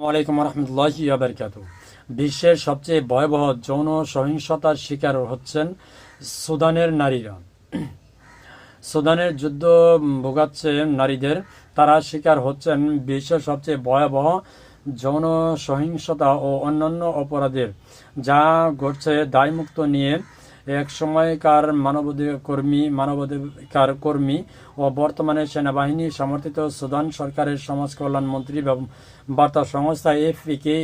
ওয়ালাইকুম রহমতুল্লাহি ওয়া বারাকাতুহু। বিশ্বের সবচেয়ে ভয়াবহ যৌন সহিংসতার শিকার হচ্ছেন সুদানের নারীরা। সুদানের যুদ্ধ ভোগাচ্ছে নারীদের, তারা শিকার হচ্ছেন বিশ্বের সবচেয়ে ভয়াবহ যৌন সহিংসতা ও অন্যান্য অপরাধের, যা ঘটছে দায়মুক্ত নিয়ে এক সময়কার মানবাধিকার কর্মী ও বর্তমানে সেনাবাহিনী সমর্থিত সুদান সরকারের সমাজ কল্যাণ মন্ত্রী বার্তা সংস্থা এএফপিকে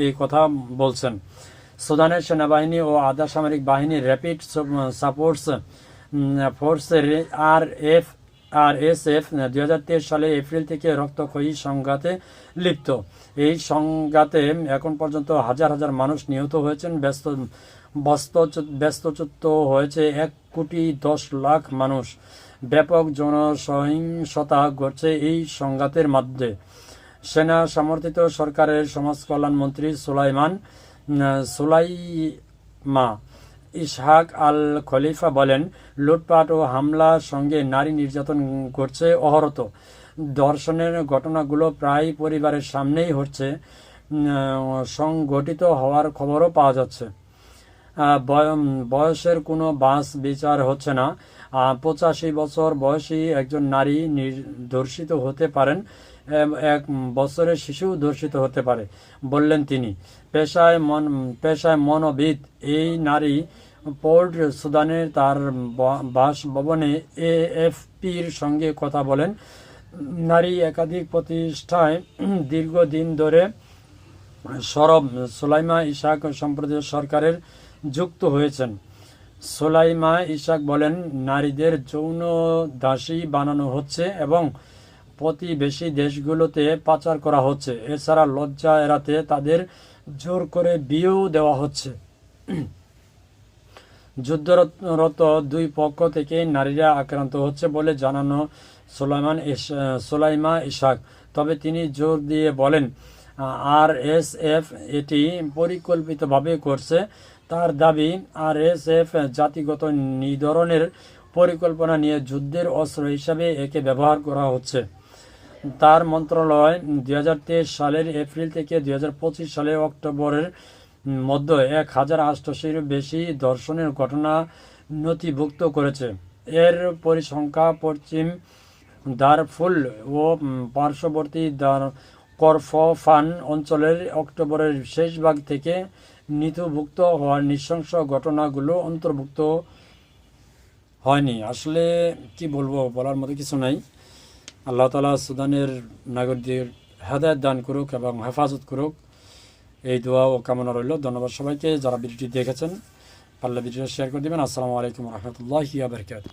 এই কথা বলছেন। সুদানের সেনাবাহিনী ও আধা সামরিক বাহিনী র্যাপিড সাপোর্টস ফোর্সের আরএসএফ 2023 সালে এপ্রিল থেকে রক্তক্ষয়ী সংঘাতে লিপ্ত। এই সংঘাতে এখন পর্যন্ত হাজার হাজার মানুষ নিহত হয়েছেন, ব্যস্তচ্যুত হয়েছে 1,10,00,000 মানুষ। ব্যাপক যৌন সহিংসতা ঘটছে এই সংঘাতের মধ্যে। সেনা সমর্থিত সরকারের সমাজ কল্যাণ মন্ত্রী সুলাইমা ইসহাক আল খলিফা বলেন, লুটপাট ও হামলার সঙ্গে নারী নির্যাতন ঘটছে অহরত। ধর্ষণের ঘটনাগুলো প্রায় পরিবারের সামনেই হচ্ছে, সংঘটিত হওয়ার খবরও পাওয়া যাচ্ছে। বয়সের কোনো বাস বিচার হচ্ছে না। 85 বছর বয়সী একজন নারী ধর্ষিত হতে পারেন, 1 বছরের শিশু ধর্ষিত হতে পারে বললেন তিনি। পেশায় মনোবিদ এই নারী পোর্ট সুদানের তার বাসভবনে এএফপির সঙ্গে কথা বলেন। নারী একাধিক প্রতিষ্ঠায় দীর্ঘদিন ধরে সুলাইমা ইসহাক সম্প্রদায় সরকারের যুক্ত হয়েছেন। সুলাইমা ইসহাক বলেন, নারীদের যৌন দাসী বানানো হচ্ছে এবং প্রতিবেশী দেশগুলোতে পাচার করা হচ্ছে। এছাড়া লজ্জা এড়াতে তাদের জোর করে বিয়েও দেওয়া হচ্ছে। যুদ্ধরত দুই পক্ষ থেকে নারীরা আক্রান্ত হচ্ছে বলে জানানো সুলাইমা ইসহাক। তবে তিনি জোর দিয়ে বলেন, আরএসএফ এটি পরিকল্পিতভাবে করছে। তার দাবি, আরএসএফ জাতিগত নিধনের পরিকল্পনা নিয়ে যুদ্ধের অস্ত্র হিসাবে একে ব্যবহার করা হচ্ছে। তার মন্ত্রণালয় 2023 সালের এপ্রিল থেকে 2025 সালের অক্টোবরের মধ্যে 1,088-এর বেশি ধর্ষণের ঘটনা নথিভুক্ত করেছে। এর পরিসংখ্যা পশ্চিম দারফুল ও পার্শ্ববর্তী করফান অঞ্চলের অক্টোবরের শেষ ভাগ থেকে নথিভুক্ত হওয়া নৃশংস ঘটনাগুলো অন্তর্ভুক্ত হয়নি। আসলে কি বলবো, বলার মতো কিছু নাই। আল্লাহ তাআলা সুদানের নাগরিকদের হেদায়েত দান করুক এবং হেফাজত করুক, এই দোয়া ও কামনা রইল। ধন্যবাদ সবাইকে যারা ভিডিওটি দেখেছেন। পারলে ভিডিওটা শেয়ার করে দেবেন। আসসালামু আলাইকুম রহমতুল্লাহি ওয়া বারাকাতুহু।